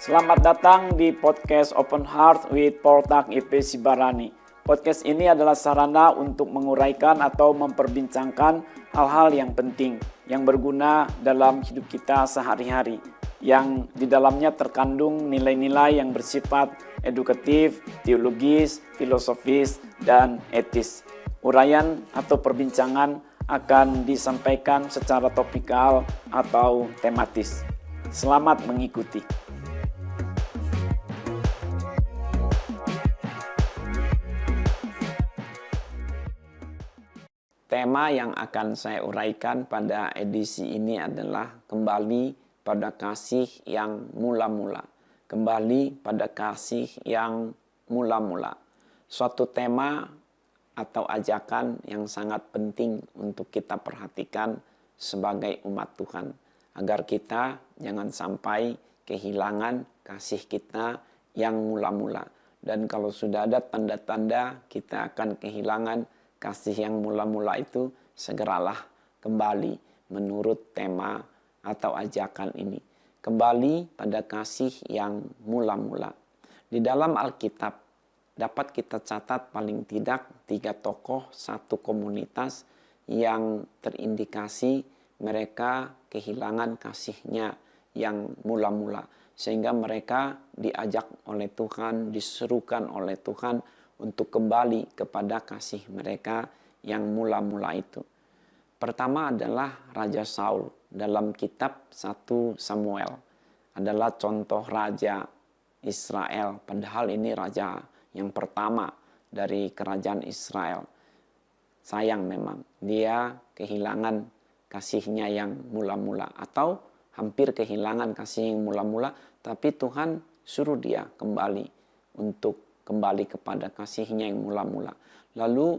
Selamat datang di podcast Open Heart with Poltak IP Sibarani. Podcast ini adalah sarana untuk menguraikan atau memperbincangkan hal-hal yang penting, yang berguna dalam hidup kita sehari-hari, yang di dalamnya terkandung nilai-nilai yang bersifat edukatif, teologis, filosofis, dan etis. Uraian atau perbincangan akan disampaikan secara topikal atau tematis. Selamat mengikuti. Tema yang akan saya uraikan pada edisi ini adalah kembali pada kasih yang mula-mula. Kembali pada kasih yang mula-mula. Suatu tema atau ajakan yang sangat penting untuk kita perhatikan sebagai umat Tuhan. Agar kita jangan sampai kehilangan kasih kita yang mula-mula. Dan kalau sudah ada tanda-tanda kita akan kehilangan kasih yang mula-mula itu, segeralah kembali menurut tema atau ajakan ini. Kembali pada kasih yang mula-mula. Di dalam Alkitab dapat kita catat paling tidak 3 tokoh, 1 komunitas yang terindikasi mereka kehilangan kasihnya yang mula-mula. Sehingga mereka diajak oleh Tuhan, diserukan oleh Tuhan untuk kembali kepada kasih mereka yang mula-mula itu. Pertama adalah Raja Saul dalam kitab 1 Samuel. Adalah contoh raja Israel, padahal ini raja yang pertama dari kerajaan Israel. Sayang memang, dia kehilangan kasihnya yang mula-mula atau hampir kehilangan kasih yang mula-mula, tapi Tuhan suruh dia kembali untuk kembali kepada kasihnya yang mula-mula. Lalu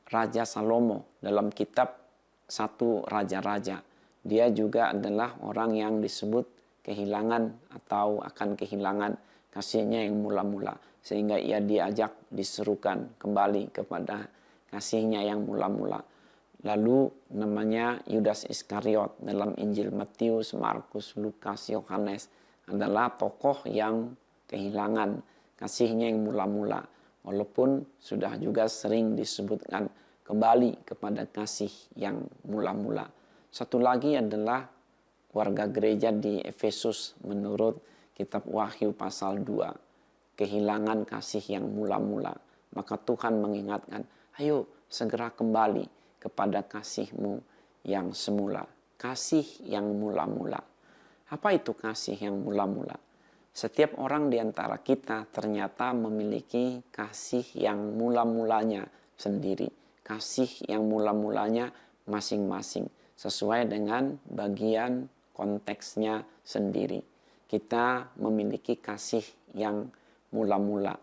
Raja Salomo dalam kitab 1 Raja-Raja, dia juga adalah orang yang disebut kehilangan atau akan kehilangan kasihnya yang mula-mula. Sehingga ia diajak, diserukan kembali kepada kasihnya yang mula-mula. Lalu namanya Yudas Iskariot dalam Injil Matius, Markus, Lukas, Yohanes adalah tokoh yang kehilangan kasihnya yang mula-mula. Walaupun sudah juga sering disebutkan kembali kepada kasih yang mula-mula. Satu lagi adalah warga gereja di Efesus menurut kitab Wahyu pasal 2. Kehilangan kasih yang mula-mula. Maka Tuhan mengingatkan, ayo segera kembali kepada kasihmu yang semula. Kasih yang mula-mula. Apa itu kasih yang mula-mula? Setiap orang di antara kita ternyata memiliki kasih yang mula-mulanya sendiri. Kasih yang mula-mulanya masing-masing. Sesuai dengan bagian konteksnya sendiri. Kita memiliki kasih yang mula-mula.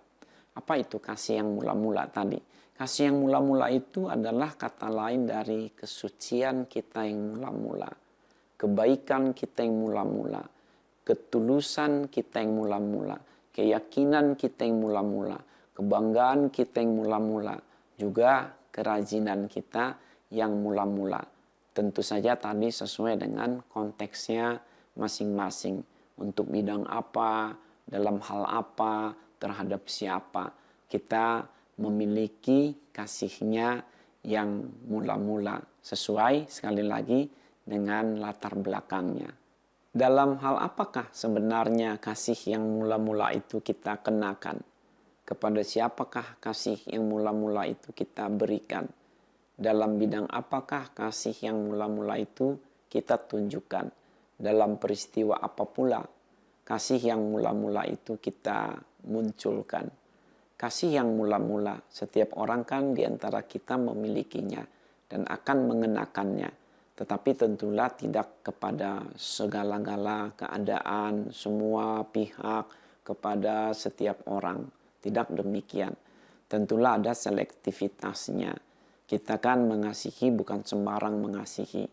Apa itu kasih yang mula-mula tadi? Kasih yang mula-mula itu adalah kata lain dari kesucian kita yang mula-mula. Kebaikan kita yang mula-mula. Ketulusan kita yang mula-mula. Keyakinan kita yang mula-mula. Kebanggaan kita yang mula-mula. Juga kerajinan kita yang mula-mula. Tentu saja tadi sesuai dengan konteksnya masing-masing. Untuk bidang apa, dalam hal apa, terhadap siapa. Kita memiliki kasihnya yang mula-mula. Sesuai sekali lagi dengan latar belakangnya. Dalam hal apakah sebenarnya kasih yang mula-mula itu kita kenakan? Kepada siapakah kasih yang mula-mula itu kita berikan? Dalam bidang apakah kasih yang mula-mula itu kita tunjukkan? Dalam peristiwa apa pula kasih yang mula-mula itu kita munculkan. Kasih yang mula-mula, setiap orang kan di antara kita memilikinya dan akan mengenakannya. Tetapi tentulah tidak kepada segala-gala keadaan, semua pihak, kepada setiap orang. Tidak demikian. Tentulah ada selektivitasnya. Kita kan mengasihi bukan sembarang mengasihi.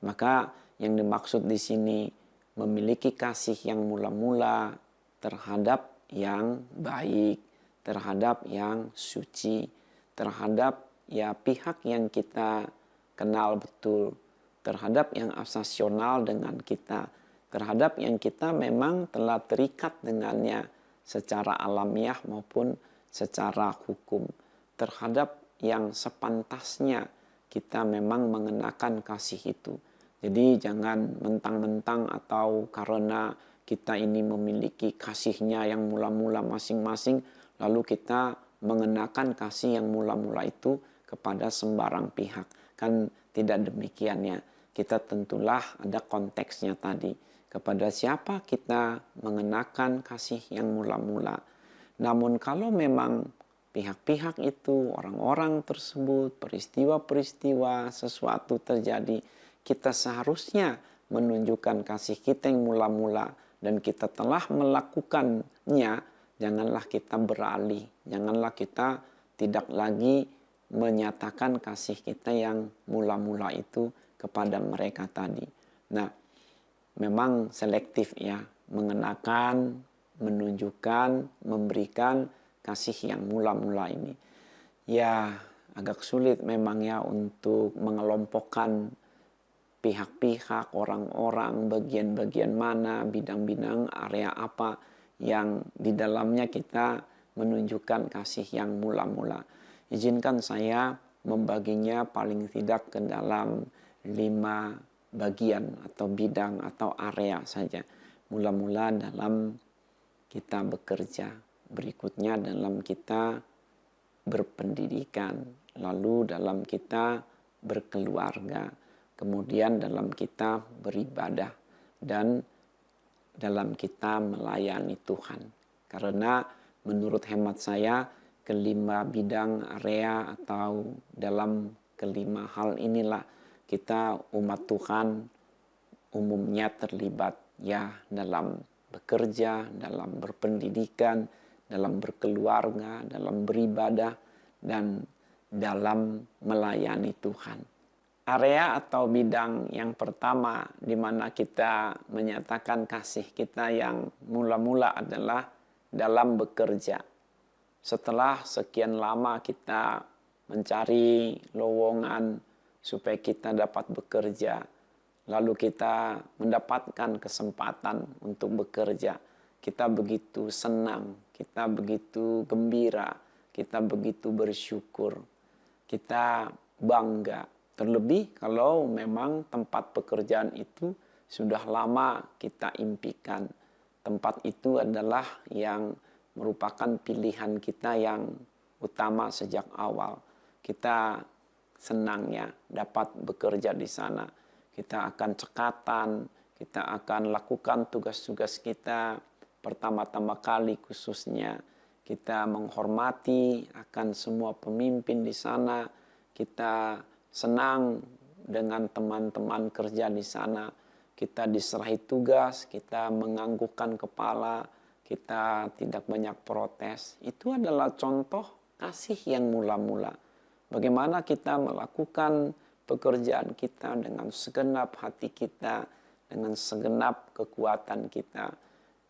Maka yang dimaksud di sini memiliki kasih yang mula-mula terhadap yang baik, terhadap yang suci, terhadap ya pihak yang kita kenal betul, terhadap yang asasional dengan kita, terhadap yang kita memang telah terikat dengannya secara alamiah maupun secara hukum, terhadap yang sepantasnya kita memang mengenakan kasih itu. Jadi jangan mentang-mentang atau karena kita ini memiliki kasihnya yang mula-mula masing-masing, lalu kita mengenakan kasih yang mula-mula itu kepada sembarang pihak. Kan tidak demikiannya. Kita tentulah ada konteksnya tadi. Kepada siapa kita mengenakan kasih yang mula-mula. Namun kalau memang pihak-pihak itu, orang-orang tersebut, peristiwa-peristiwa, sesuatu terjadi, kita seharusnya menunjukkan kasih kita yang mula-mula dan kita telah melakukannya, janganlah kita beralih, janganlah kita tidak lagi menyatakan kasih kita yang mula-mula itu kepada mereka tadi. Nah, memang selektif ya, mengenakan, menunjukkan, memberikan kasih yang mula-mula ini. Ya, agak sulit memang ya untuk mengelompokkan pihak-pihak, orang-orang, bagian-bagian mana, bidang-bidang, area apa yang di dalamnya kita menunjukkan kasih yang mula-mula. Izinkan saya membaginya paling tidak ke dalam 5 bagian atau bidang atau area saja. Mula-mula dalam kita bekerja, berikutnya dalam kita berpendidikan, lalu dalam kita berkeluarga, kemudian dalam kita beribadah, dan dalam kita melayani Tuhan. Karena menurut hemat saya, kelima bidang area atau dalam kelima hal inilah kita umat Tuhan umumnya terlibat ya dalam bekerja, dalam berpendidikan, dalam berkeluarga, dalam beribadah, dan dalam melayani Tuhan. Area atau bidang yang pertama di mana kita menyatakan kasih kita yang mula-mula adalah dalam bekerja. Setelah sekian lama kita mencari lowongan supaya kita dapat bekerja, lalu kita mendapatkan kesempatan untuk bekerja, kita begitu senang, kita begitu gembira, kita begitu bersyukur, kita bangga. Terlebih kalau memang tempat pekerjaan itu sudah lama kita impikan. Tempat itu adalah yang merupakan pilihan kita yang utama sejak awal. Kita senangnya dapat bekerja di sana. Kita akan cekatan, kita akan lakukan tugas-tugas kita pertama-tama kali khususnya. Kita menghormati akan semua pemimpin di sana. Kita senang dengan teman-teman kerja di sana. Kita diserahi tugas, kita menganggukkan kepala, kita tidak banyak protes. Itu adalah contoh kasih yang mula-mula. Bagaimana kita melakukan pekerjaan kita dengan segenap hati kita, dengan segenap kekuatan kita.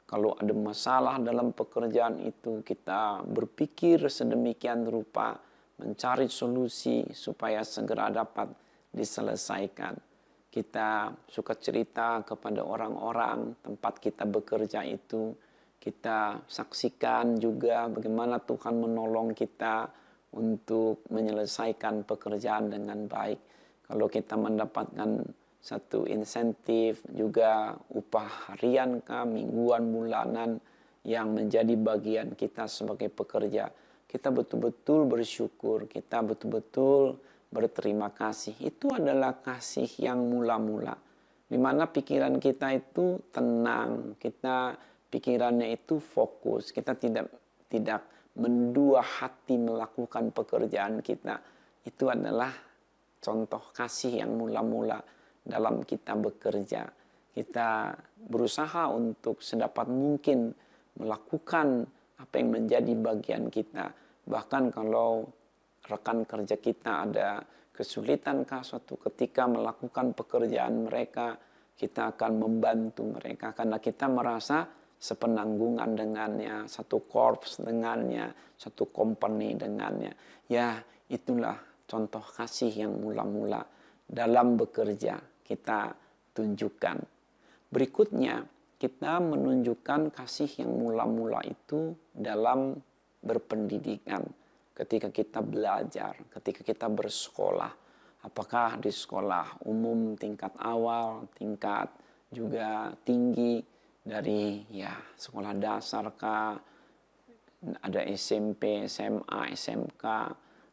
Kalau ada masalah dalam pekerjaan itu, kita berpikir sedemikian rupa, mencari solusi supaya segera dapat diselesaikan. Kita suka cerita kepada orang-orang tempat kita bekerja itu. Kita saksikan juga bagaimana Tuhan menolong kita untuk menyelesaikan pekerjaan dengan baik. Kalau kita mendapatkan satu insentif, juga upah harian kah, mingguan, bulanan yang menjadi bagian kita sebagai pekerja, kita betul-betul bersyukur, kita betul-betul berterima kasih. Itu adalah kasih yang mula-mula. Di mana pikiran kita itu tenang, kita pikirannya itu fokus, kita tidak mendua hati melakukan pekerjaan kita. Itu adalah contoh kasih yang mula-mula dalam kita bekerja. Kita berusaha untuk sedapat mungkin melakukan apa yang menjadi bagian kita. Bahkan kalau rekan kerja kita ada kesulitan suatu ketika melakukan pekerjaan mereka, kita akan membantu mereka karena kita merasa sepenanggungan dengannya, satu korps dengannya, satu company dengannya. Ya, itulah contoh kasih yang mula-mula dalam bekerja kita tunjukkan. Berikutnya, kita menunjukkan kasih yang mula-mula itu dalam berpendidikan. Ketika kita belajar, ketika kita bersekolah, apakah di sekolah umum tingkat awal, tingkat juga tinggi, dari sekolah dasar kah, ada SMP, SMA, SMK,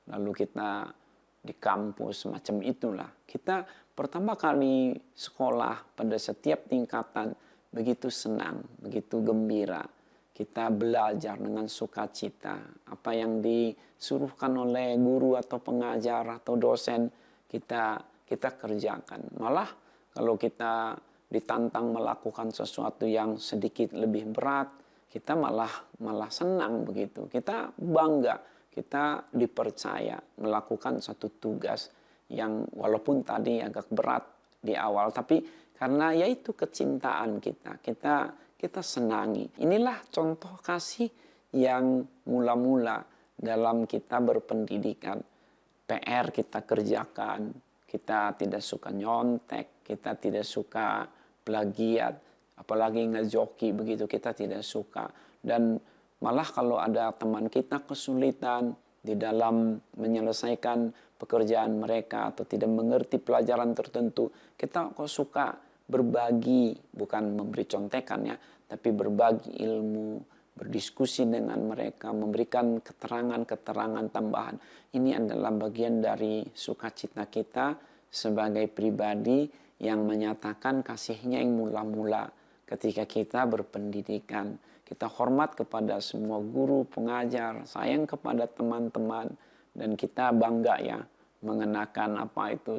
lalu kita di kampus, macam itulah. Kita pertama kali sekolah pada setiap tingkatan begitu senang, begitu gembira. Kita belajar dengan sukacita. Apa yang disuruhkan oleh guru atau pengajar atau dosen, kita kerjakan. Malah kalau kita ditantang melakukan sesuatu yang sedikit lebih berat, kita malah senang begitu. Kita bangga, kita dipercaya melakukan satu tugas yang walaupun tadi agak berat di awal, tapi karena yaitu kecintaan kita senangi. Inilah contoh kasih yang mula-mula dalam kita berpendidikan. PR kita kerjakan, kita tidak suka nyontek, kita tidak suka plagiat, apalagi ngejoki begitu, kita tidak suka. Dan malah kalau ada teman kita kesulitan di dalam menyelesaikan pekerjaan mereka atau tidak mengerti pelajaran tertentu, kita kok suka berbagi, bukan memberi contekan ya, tapi berbagi ilmu, berdiskusi dengan mereka, memberikan keterangan-keterangan tambahan. Ini adalah bagian dari sukacita kita sebagai pribadi yang menyatakan kasihnya yang mula-mula ketika kita berpendidikan. Kita hormat kepada semua guru, pengajar, sayang kepada teman-teman, dan kita bangga ya mengenakan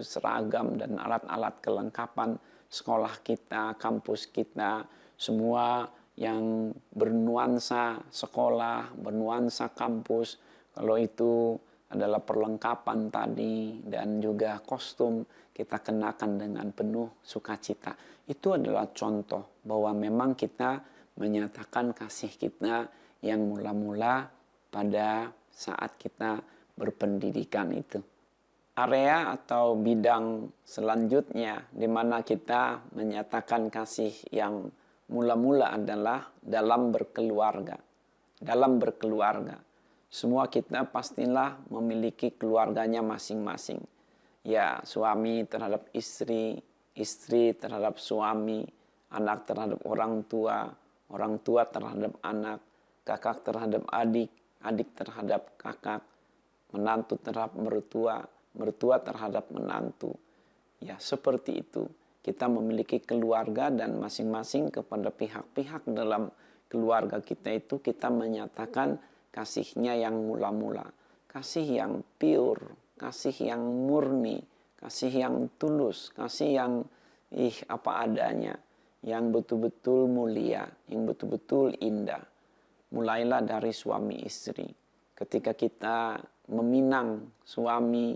seragam dan alat-alat kelengkapan sekolah kita, kampus kita, semua yang bernuansa sekolah, bernuansa kampus. Kalau itu adalah perlengkapan tadi dan juga kostum, kita kenakan dengan penuh sukacita. Itu adalah contoh bahwa memang kita menyatakan kasih kita yang mula-mula pada saat kita berpendidikan itu. Area atau bidang selanjutnya di mana kita menyatakan kasih yang mula-mula adalah dalam berkeluarga. Dalam berkeluarga. Semua kita pastilah memiliki keluarganya masing-masing. Ya, suami terhadap istri, istri terhadap suami, anak terhadap orang tua terhadap anak, kakak terhadap adik, adik terhadap kakak, menantu terhadap mertua, mertua terhadap menantu. Ya, seperti itu. Kita memiliki keluarga dan masing-masing kepada pihak-pihak dalam keluarga kita itu kita menyatakan kasihnya yang mula-mula. Kasih yang pure, kasih yang murni, kasih yang tulus, kasih yang apa adanya, yang betul-betul mulia, yang betul-betul indah. Mulailah dari suami istri. Ketika kita meminang suami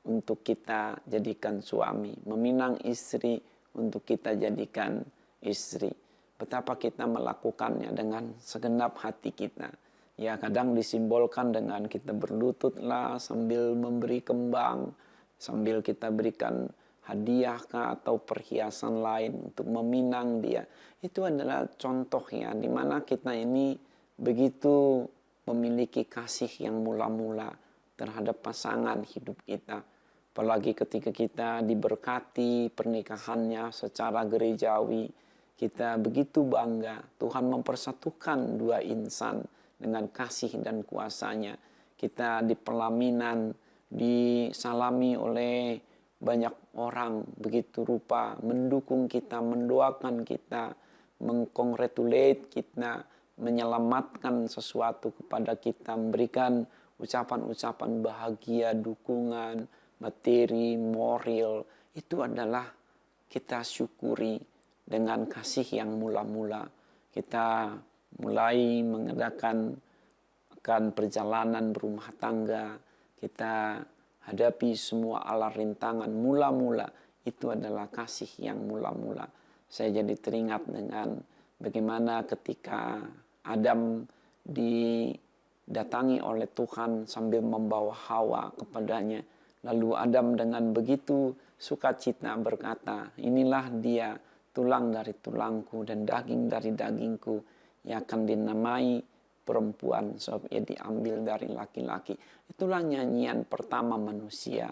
untuk kita jadikan suami, meminang istri untuk kita jadikan istri. Betapa kita melakukannya dengan segenap hati kita. Ya, kadang disimbolkan dengan kita berlututlah sambil memberi kembang, sambil kita berikan hadiah atau perhiasan lain untuk meminang dia. Itu adalah contohnya di mana kita ini begitu memiliki kasih yang mula-mula terhadap pasangan hidup kita. Apalagi ketika kita diberkati pernikahannya secara gerejawi, kita begitu bangga. Tuhan mempersatukan dua insan dengan kasih dan kuasanya. Kita di pelaminan disalami oleh banyak orang begitu rupa mendukung kita, mendoakan kita, mengcongratulate kita, menyelamatkan sesuatu kepada kita, memberikan ucapan-ucapan bahagia, dukungan, materi, moral. Itu adalah kita syukuri dengan kasih yang mula-mula. Kita mulai mengadakan perjalanan berumah tangga. Kita hadapi semua ala rintangan mula-mula. Itu adalah kasih yang mula-mula. Saya jadi teringat dengan bagaimana ketika Adam didatangi oleh Tuhan sambil membawa Hawa kepadanya. Lalu Adam dengan begitu sukacita berkata, inilah dia tulang dari tulangku dan daging dari dagingku. Ia akan dinamai perempuan sebab ia diambil dari laki-laki. Itulah nyanyian pertama manusia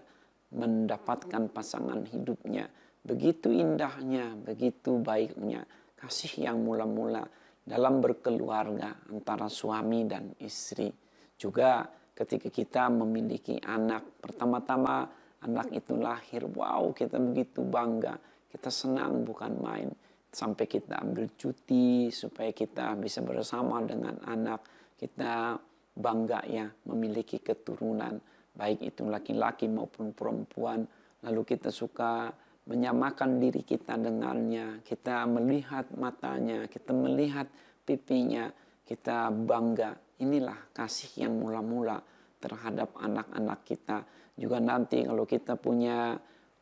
mendapatkan pasangan hidupnya. Begitu indahnya, begitu baiknya kasih yang mula-mula dalam berkeluarga antara suami dan istri. Juga ketika kita memiliki anak, pertama-tama anak itu lahir, wow, kita begitu bangga, kita senang bukan main. Sampai kita ambil cuti supaya kita bisa bersama dengan anak. Kita bangga ya memiliki keturunan, baik itu laki-laki maupun perempuan. Lalu kita suka menyamakan diri kita dengannya. Kita melihat matanya, kita melihat pipinya, kita bangga. Inilah kasih yang mula-mula terhadap anak-anak kita. Juga nanti kalau kita punya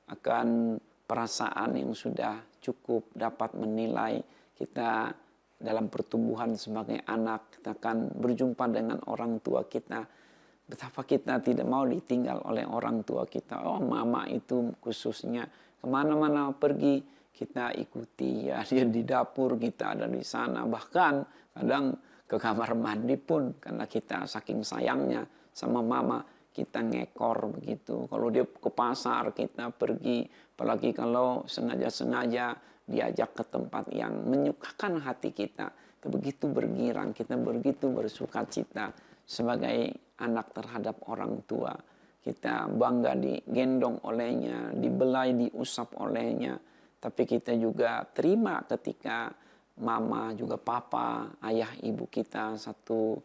akan perasaan yang sudah cukup dapat menilai kita dalam pertumbuhan sebagai anak, kita akan berjumpa dengan orang tua kita. Betapa kita tidak mau ditinggal oleh orang tua kita. Oh, mama itu khususnya kemana-mana pergi kita ikuti ya, dia di dapur kita ada di sana, bahkan kadang ke kamar mandi pun karena kita saking sayangnya sama mama kita ngekor begitu. Kalau dia ke pasar kita pergi, apalagi kalau sengaja-sengaja diajak ke tempat yang menyukakan hati kita. Kita begitu bergirang, kita begitu bersuka cita sebagai anak terhadap orang tua. Kita bangga digendong olehnya, dibelai, diusap olehnya. Tapi kita juga terima ketika mama, juga papa, ayah, ibu kita, satu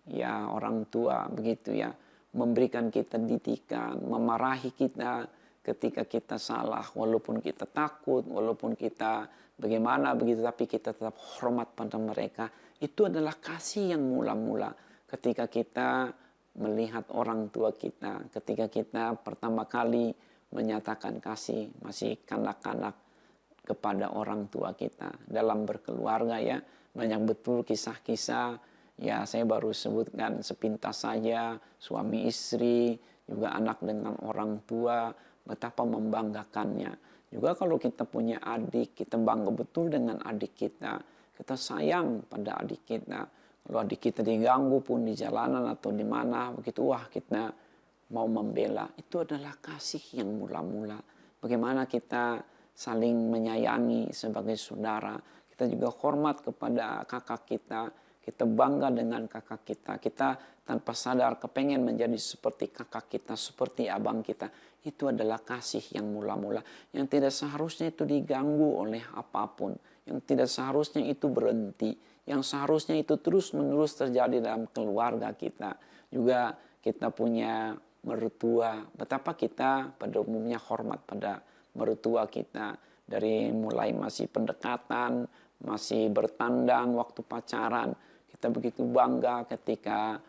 ya orang tua begitu ya, memberikan kita didikan, memarahi kita ketika kita salah, walaupun kita takut, walaupun kita bagaimana begitu, tapi kita tetap hormat pada mereka. Itu adalah kasih yang mula-mula ketika kita melihat orang tua kita, ketika kita pertama kali menyatakan kasih masih kanak-kanak kepada orang tua kita dalam berkeluarga ya. Banyak betul kisah-kisah ya, saya baru sebutkan sepintas saja, suami istri, juga anak dengan orang tua, betapa membanggakannya. Juga kalau kita punya adik, kita bangga betul dengan adik kita. Kita sayang pada adik kita. Kalau adik kita diganggu pun di jalanan atau di mana, begitu wah kita mau membela. Itu adalah kasih yang mula-mula. Bagaimana kita saling menyayangi sebagai saudara. Kita juga hormat kepada kakak kita. Kita bangga dengan kakak kita. Kita tanpa sadar kepengen menjadi seperti kakak kita, seperti abang kita. Itu adalah kasih yang mula-mula. Yang tidak seharusnya itu diganggu oleh apapun. Yang tidak seharusnya itu berhenti. Yang seharusnya itu terus-menerus terjadi dalam keluarga kita. Juga kita punya mertua. Betapa kita pada umumnya hormat pada mertua kita. Dari mulai masih pendekatan, masih bertandang, waktu pacaran. Kita begitu bangga ketika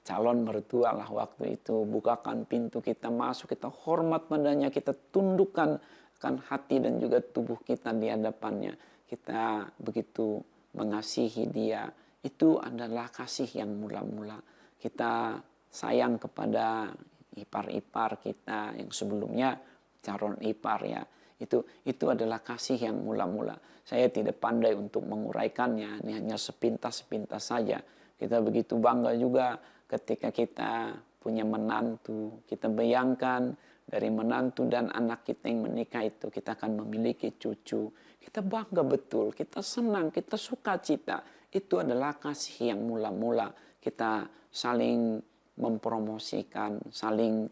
calon mertua lah waktu itu bukakan pintu, kita masuk, kita hormat padanya, kita tundukkan akan hati dan juga tubuh kita di hadapannya. Kita begitu mengasihi dia. Itu adalah kasih yang mula-mula. Kita sayang kepada ipar-ipar kita yang sebelumnya calon ipar ya. Itu adalah kasih yang mula-mula. Saya tidak pandai untuk menguraikannya, ini hanya sepintas-sepintas saja. Kita begitu bangga juga ketika kita punya menantu. Kita bayangkan dari menantu dan anak kita yang menikah itu kita akan memiliki cucu. Kita bangga betul, kita senang, kita suka cita. Itu adalah kasih yang mula-mula. Kita saling mempromosikan, saling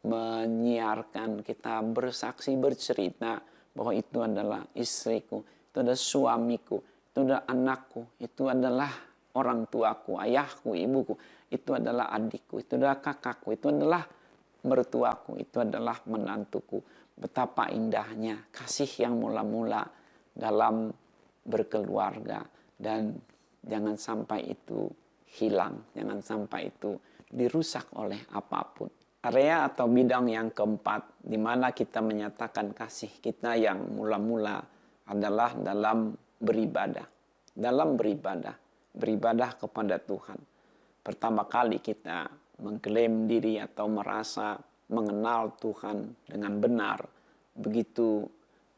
menyiarkan, kita bersaksi, bercerita bahwa itu adalah istriku, itu adalah suamiku, itu adalah anakku, itu adalah orang tuaku, ayahku, ibuku, itu adalah adikku, itu adalah kakakku, itu adalah mertuaku, itu adalah menantuku. Betapa indahnya kasih yang mula-mula dalam berkeluarga. Dan jangan sampai itu hilang, jangan sampai itu dirusak oleh apapun. Area atau bidang yang keempat di mana kita menyatakan kasih kita yang mula-mula adalah dalam beribadah. Dalam beribadah kepada Tuhan. Pertama kali kita mengklaim diri atau merasa mengenal Tuhan dengan benar, begitu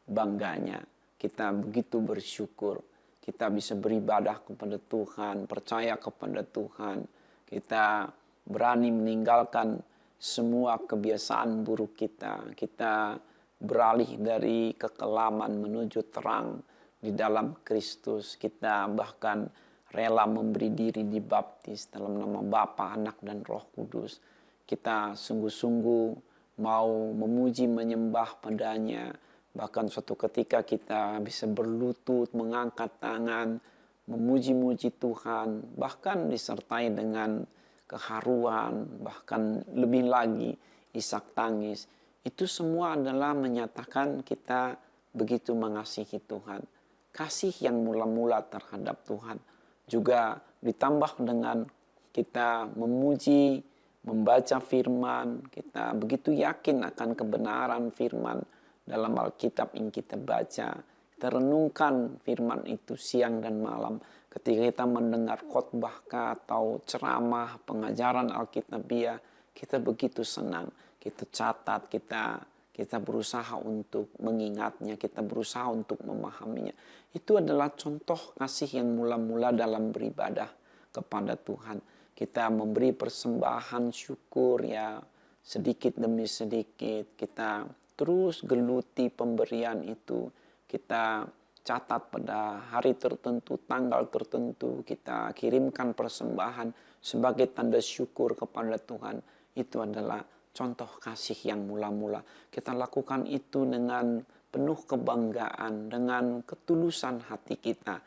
bangganya. kita begitu bersyukur. Kita bisa beribadah kepada Tuhan, percaya kepada Tuhan. Kita berani meninggalkan semua kebiasaan buruk kita. Kita beralih dari kekelaman menuju terang di dalam Kristus. Kita bahkan rela memberi diri dibaptis dalam nama Bapa, Anak, dan Roh Kudus. Kita sungguh-sungguh mau memuji menyembah padanya. Bahkan suatu ketika kita bisa berlutut, mengangkat tangan, memuji-muji Tuhan, bahkan disertai dengan keharuan, bahkan lebih lagi isak tangis. Itu semua adalah menyatakan kita begitu mengasihi Tuhan. Kasih yang mula-mula terhadap Tuhan. Juga ditambah dengan kita memuji, membaca firman, kita begitu yakin akan kebenaran firman dalam Alkitab yang kita baca. Kita renungkan firman itu siang dan malam. Ketika kita mendengar khotbah atau ceramah, pengajaran Alkitabiah, kita begitu senang. Kita catat, kita berusaha untuk mengingatnya, kita berusaha untuk memahaminya. Itu adalah contoh kasih yang mula-mula dalam beribadah kepada Tuhan. Kita memberi persembahan syukur ya sedikit demi sedikit. Kita terus geluti pemberian itu. Kita catat pada hari tertentu, tanggal tertentu. Kita kirimkan persembahan sebagai tanda syukur kepada Tuhan. Itu adalah contoh kasih yang mula-mula. Kita lakukan itu dengan penuh kebanggaan, dengan ketulusan hati kita.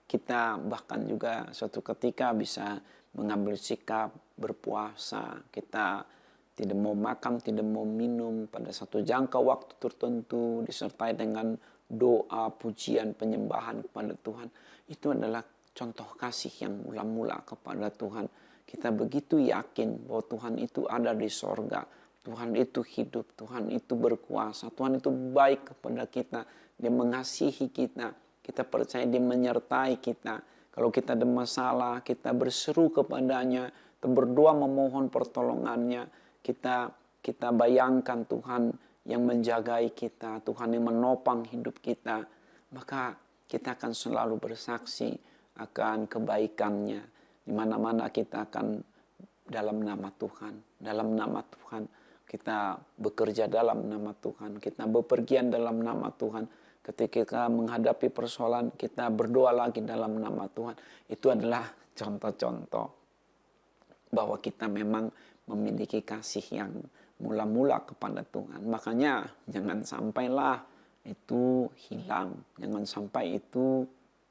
Kita bahkan juga suatu ketika bisa mengambil sikap berpuasa. Kita tidak mau makan, tidak mau minum pada satu jangka waktu tertentu disertai dengan doa, pujian, penyembahan kepada Tuhan. Itu adalah contoh kasih yang mula-mula kepada Tuhan. Kita begitu yakin bahwa Tuhan itu ada di sorga. Tuhan itu hidup, Tuhan itu berkuasa, Tuhan itu baik kepada kita. Dia mengasihi kita, kita percaya Dia menyertai kita. Kalau kita ada masalah, kita berseru kepadanya, kita berdoa memohon pertolongannya. Kita bayangkan Tuhan yang menjagai kita, Tuhan yang menopang hidup kita. Maka kita akan selalu bersaksi akan kebaikannya. Di mana-mana kita akan dalam nama Tuhan, dalam nama Tuhan. Kita bekerja dalam nama Tuhan, kita bepergian dalam nama Tuhan. Ketika kita menghadapi persoalan, kita berdoa lagi dalam nama Tuhan. Itu adalah contoh-contoh bahwa kita memang memiliki kasih yang mula-mula kepada Tuhan. Makanya jangan sampailah itu hilang. Jangan sampai itu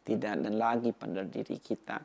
tidak ada lagi pada diri kita.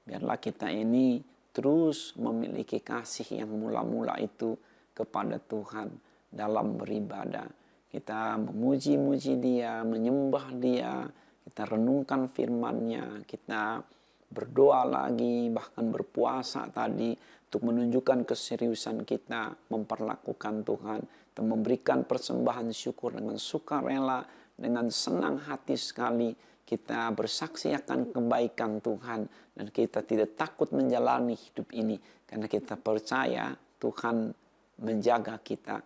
Biarlah kita ini terus memiliki kasih yang mula-mula itu kepada Tuhan dalam beribadah. Kita memuji-muji Dia, menyembah Dia, kita renungkan firman-Nya, kita berdoa lagi, bahkan berpuasa tadi untuk menunjukkan keseriusan kita memperlakukan Tuhan, dan memberikan persembahan syukur dengan sukarela, dengan senang hati sekali. Kita bersaksi akan kebaikan Tuhan dan kita tidak takut menjalani hidup ini karena kita percaya Tuhan menjaga kita.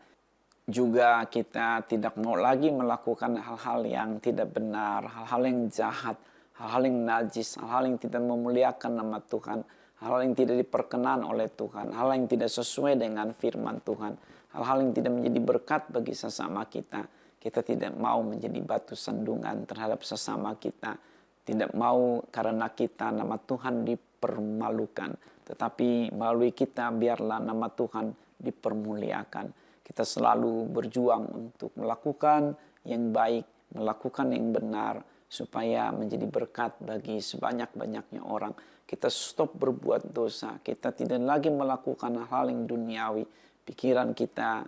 Juga kita tidak mau lagi melakukan hal-hal yang tidak benar, hal-hal yang jahat, hal-hal yang najis, hal-hal yang tidak memuliakan nama Tuhan, hal-hal yang tidak diperkenan oleh Tuhan, hal yang tidak sesuai dengan firman Tuhan, hal-hal yang tidak menjadi berkat bagi sesama kita. Kita tidak mau menjadi batu sandungan terhadap sesama kita. Tidak mau karena kita nama Tuhan dipermalukan. Tetapi melalui kita biarlah nama Tuhan dipermuliakan. Kita selalu berjuang untuk melakukan yang baik, melakukan yang benar, supaya menjadi berkat bagi sebanyak-banyaknya orang. Kita stop berbuat dosa. Kita tidak lagi melakukan hal yang duniawi. Pikiran kita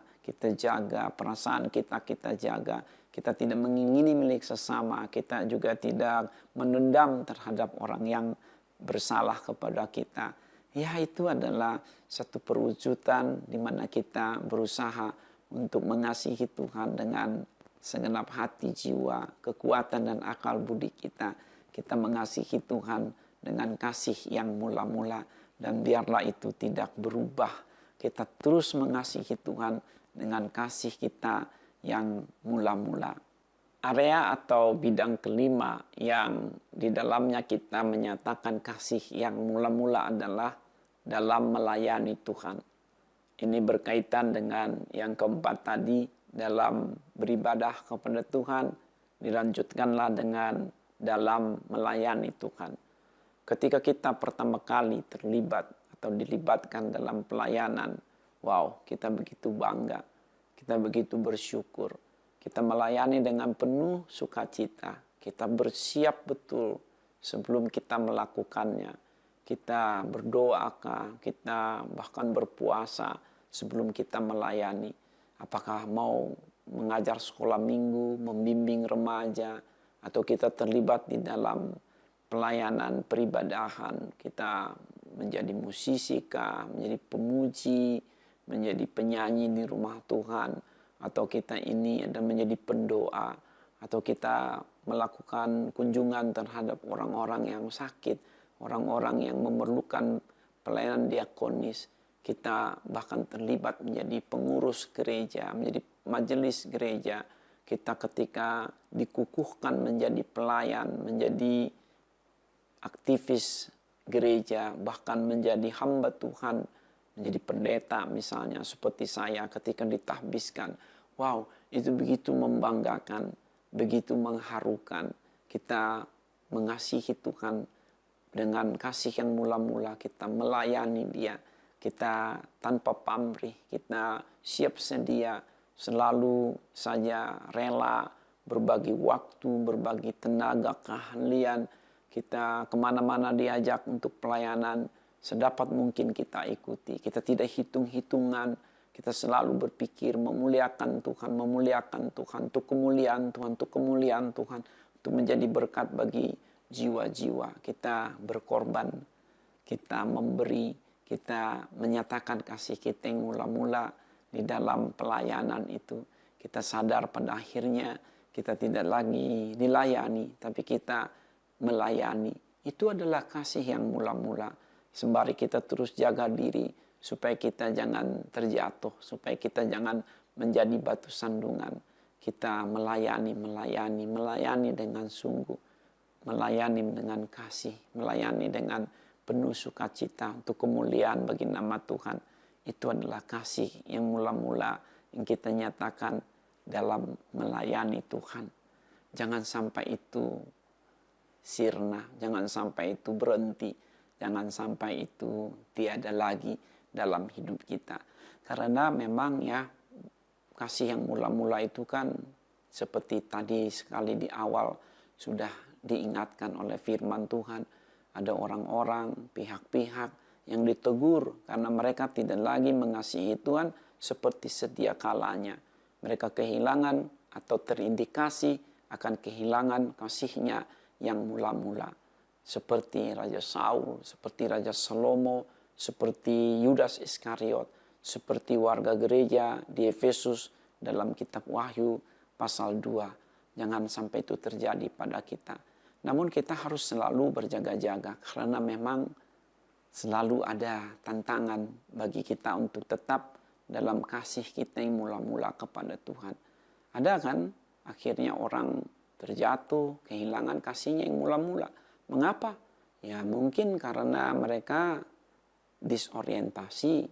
jaga, perasaan kita jaga. Kita tidak mengingini milik sesama. Kita juga tidak menendam terhadap orang yang bersalah kepada kita. Ya, itu adalah satu perwujudan di mana kita berusaha untuk mengasihi Tuhan dengan segenap hati, jiwa, kekuatan dan akal budi kita. Kita mengasihi Tuhan dengan kasih yang mula-mula, dan biarlah itu tidak berubah. Kita terus mengasihi Tuhan dengan kasih kita yang mula-mula. area atau bidang kelima yang di dalamnya kita menyatakan kasih yang mula-mula adalah dalam melayani Tuhan. Ini berkaitan dengan yang keempat tadi, dalam beribadah kepada Tuhan, dilanjutkanlah dengan dalam melayani Tuhan. Ketika kita pertama kali terlibat atau dilibatkan dalam pelayanan, wow, kita begitu bangga, kita begitu bersyukur. Kita melayani dengan penuh sukacita, kita bersiap betul sebelum kita melakukannya. Kita berdoa, kita bahkan berpuasa sebelum kita melayani. Apakah mau mengajar sekolah minggu, membimbing remaja, atau kita terlibat di dalam pelayanan peribadahan, kita menjadi musisi kah, menjadi pemuji, menjadi penyanyi di rumah Tuhan, atau kita ini ada menjadi pendoa, atau kita melakukan kunjungan terhadap orang-orang yang sakit, orang-orang yang memerlukan pelayanan diakonis. Kita bahkan terlibat menjadi pengurus gereja, menjadi majelis gereja. Kita ketika dikukuhkan menjadi pelayan, menjadi aktivis gereja, bahkan menjadi hamba Tuhan, menjadi pendeta misalnya, seperti saya ketika ditahbiskan. Wow, itu begitu membanggakan, begitu mengharukan. Kita mengasihi Tuhan dengan kasih yang mula-mula, kita melayani Dia, kita tanpa pamrih, kita siap sedia, selalu saja rela berbagi waktu, berbagi tenaga, keahlian. Kita kemana-mana diajak untuk pelayanan, sedapat mungkin kita ikuti. Kita tidak hitung-hitungan, kita selalu berpikir memuliakan Tuhan, untuk kemuliaan Tuhan, untuk kemuliaan Tuhan, untuk menjadi berkat bagi jiwa-jiwa. Kita berkorban, kita memberi, kita menyatakan kasih kita yang mula-mula di dalam pelayanan itu. Kita sadar pada akhirnya kita tidak lagi dilayani, tapi kita melayani. Itu adalah kasih yang mula-mula. Sembari kita terus jaga diri supaya kita jangan terjatuh, supaya kita jangan menjadi batu sandungan. Kita melayani dengan sungguh, melayani dengan kasih, melayani dengan penuh sukacita untuk kemuliaan bagi nama Tuhan. Itu adalah kasih yang mula-mula yang kita nyatakan dalam melayani Tuhan. Jangan sampai itu sirna, jangan sampai itu berhenti, jangan sampai itu tiada lagi dalam hidup kita. Karena memang ya, kasih yang mula-mula itu kan seperti tadi sekali di awal sudah diingatkan oleh firman Tuhan. Ada orang-orang, pihak-pihak yang ditegur karena mereka tidak lagi mengasihi Tuhan seperti sedia kalanya. Mereka kehilangan atau terindikasi akan kehilangan kasihnya yang mula-mula. Seperti Raja Saul, seperti Raja Salomo, seperti Yudas Iskariot, seperti warga gereja di Efesus dalam kitab Wahyu pasal 2. Jangan sampai itu terjadi pada kita. Namun kita harus selalu berjaga-jaga karena memang selalu ada tantangan bagi kita untuk tetap dalam kasih kita yang mula-mula kepada Tuhan. Ada kan akhirnya orang terjatuh, kehilangan kasihnya yang mula-mula. Mengapa? Ya mungkin karena mereka disorientasi,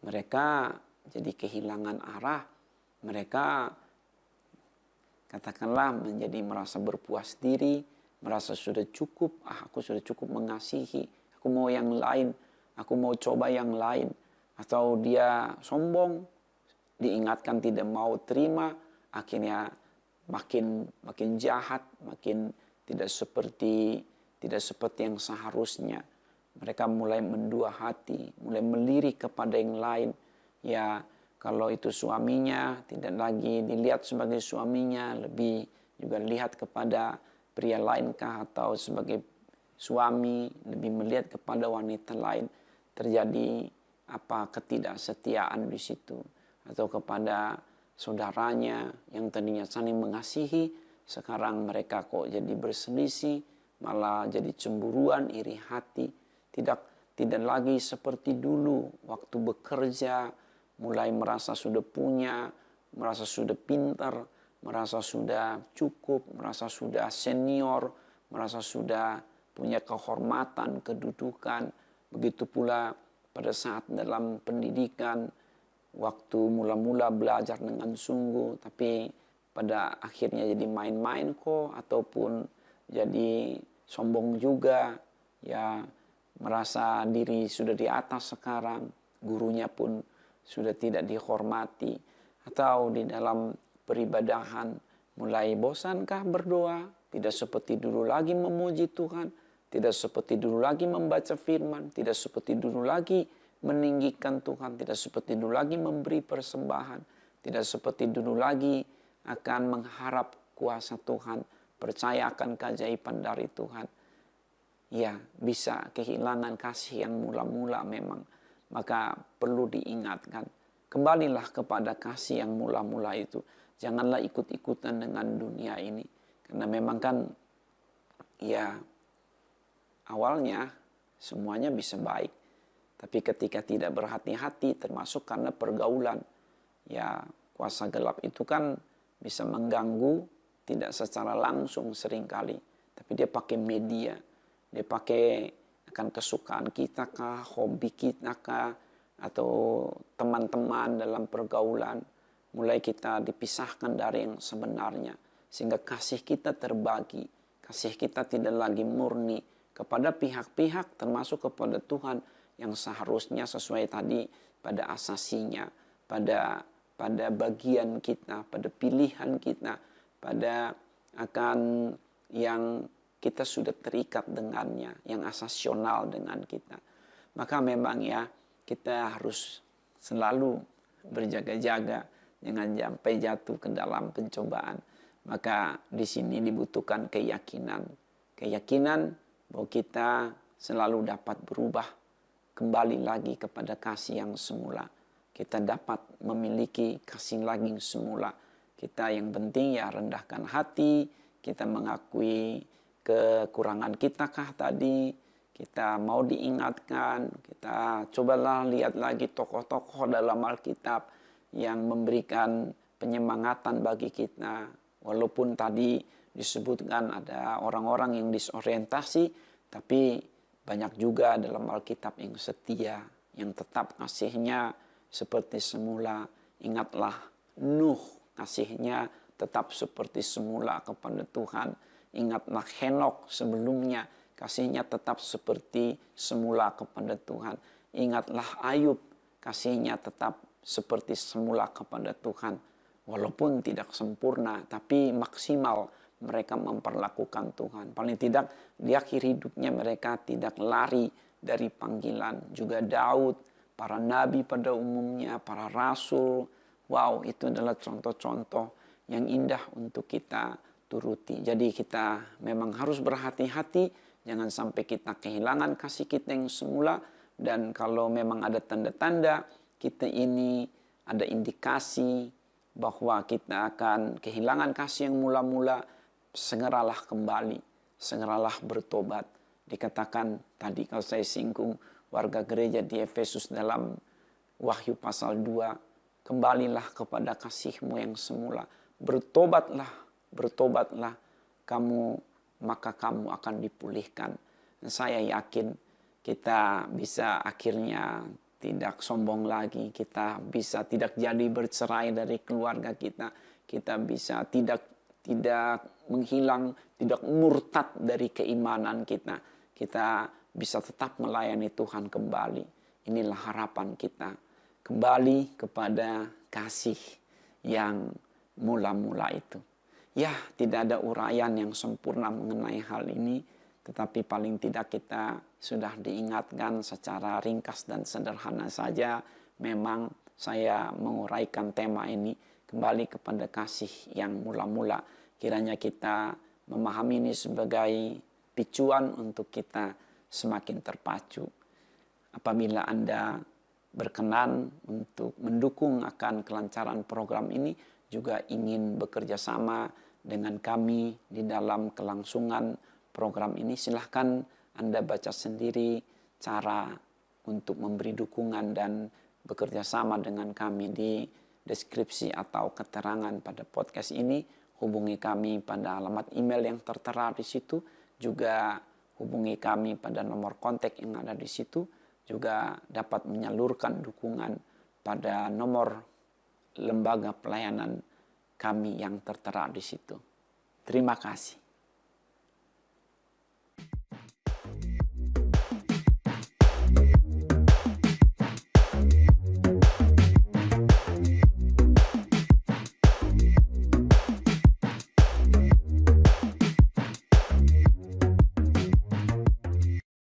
mereka jadi kehilangan arah, mereka katakanlah menjadi merasa berpuas diri, merasa sudah cukup, aku sudah cukup mengasihi, aku mau yang lain, aku mau coba yang lain. Atau dia sombong, diingatkan tidak mau terima, akhirnya makin jahat, makin tidak seperti yang seharusnya. Mereka mulai mendua hati, mulai melirik kepada yang lain. Ya, kalau itu suaminya tidak lagi dilihat sebagai suaminya, lebih juga lihat kepada pria lainkah, atau sebagai suami lebih melihat kepada wanita lain. Terjadi ketidaksetiaan di situ, atau kepada saudaranya yang tadinya saling mengasihi, sekarang mereka kok jadi berselisih, malah jadi cemburuan, iri hati. Tidak lagi seperti dulu waktu bekerja, mulai merasa sudah punya, merasa sudah pintar, merasa sudah cukup, merasa sudah senior, merasa sudah punya kehormatan, kedudukan. Begitu pula pada saat dalam pendidikan, waktu mula-mula belajar dengan sungguh, tapi pada akhirnya jadi main-main kok, ataupun jadi sombong juga, ya merasa diri sudah di atas sekarang, gurunya pun sudah tidak dihormati, atau di dalam peribadahan mulai bosankah berdoa, tidak seperti dulu lagi memuji Tuhan, tidak seperti dulu lagi membaca firman, tidak seperti dulu lagi meninggikan Tuhan, tidak seperti dulu lagi memberi persembahan, tidak seperti dulu lagi akan mengharap kuasa Tuhan, percaya akan keajaiban dari Tuhan. Ya, bisa kehilangan kasih yang mula-mula memang. Maka perlu diingatkan, kembalilah kepada kasih yang mula-mula itu. Janganlah ikut-ikutan dengan dunia ini. Karena memang kan, ya awalnya semuanya bisa baik. Tapi ketika tidak berhati-hati, termasuk karena pergaulan, ya kuasa gelap itu kan bisa mengganggu tidak secara langsung seringkali. Tapi dia pakai media. Dia pakai akan kesukaan kita kah, hobi kita kah, atau teman-teman dalam pergaulan. Mulai kita dipisahkan dari yang sebenarnya. Sehingga kasih kita terbagi. Kasih kita tidak lagi murni kepada pihak-pihak, termasuk kepada Tuhan, yang seharusnya sesuai tadi pada asasinya, pada bagian kita, pada pilihan kita, pada akan yang kita sudah terikat dengannya, yang asasional dengan kita. Maka memang ya, kita harus selalu berjaga-jaga, jangan sampai jatuh ke dalam pencobaan. Maka di sini dibutuhkan keyakinan. Keyakinan bahwa kita selalu dapat berubah, kembali lagi kepada kasih yang semula. Kita dapat memiliki kasih lagi yang semula. Kita yang penting ya rendahkan hati, kita mengakui kekurangan kita kah tadi, kita mau diingatkan, kita cobalah lihat lagi tokoh-tokoh dalam Alkitab yang memberikan penyemangatan bagi kita. Walaupun tadi disebutkan ada orang-orang yang disorientasi, tapi banyak juga dalam Alkitab yang setia, yang tetap kasihnya seperti semula. Ingatlah Nuh, kasihnya tetap seperti semula kepada Tuhan. Ingatlah Henok sebelumnya, kasihnya tetap seperti semula kepada Tuhan. Ingatlah Ayub, kasihnya tetap seperti semula kepada Tuhan. Walaupun tidak sempurna, tapi maksimal mereka memperlakukan Tuhan. Paling tidak di akhir hidupnya mereka tidak lari dari panggilan. Juga Daud, para nabi pada umumnya, para rasul. Wow, itu adalah contoh-contoh yang indah untuk kita turuti. Jadi kita memang harus berhati-hati, jangan sampai kita kehilangan kasih kita yang semula. Dan kalau memang ada tanda-tanda kita ini ada indikasi bahwa kita akan kehilangan kasih yang mula-mula, segeralah kembali, segeralah bertobat. Dikatakan tadi kalau saya singgung warga gereja di Efesus dalam Wahyu pasal 2, kembalilah kepada kasihmu yang semula. Bertobatlah kamu, maka kamu akan dipulihkan. Dan saya yakin kita bisa akhirnya tidak sombong lagi, kita bisa tidak jadi bercerai dari keluarga kita, kita bisa tidak menghilang, tidak murtad dari keimanan kita, kita bisa tetap melayani Tuhan kembali. Inilah harapan kita, kembali kepada kasih yang mula-mula itu. Ya, tidak ada uraian yang sempurna mengenai hal ini, tetapi paling tidak kita sudah diingatkan secara ringkas dan sederhana saja. Memang saya menguraikan tema ini kembali kepada kasih yang mula-mula. Kiranya kita memahami ini sebagai picuan untuk kita semakin terpacu. Apabila Anda berkenan untuk mendukung akan kelancaran program ini, juga ingin bekerja sama dengan kami di dalam kelangsungan program ini, silahkan Anda baca sendiri cara untuk memberi dukungan dan bekerja sama dengan kami di deskripsi atau keterangan pada podcast ini. Hubungi kami pada alamat email yang tertera di situ. Juga hubungi kami pada nomor kontak yang ada di situ. Juga dapat menyalurkan dukungan pada nomor lembaga pelayanan kami yang tertera di situ. Terima kasih.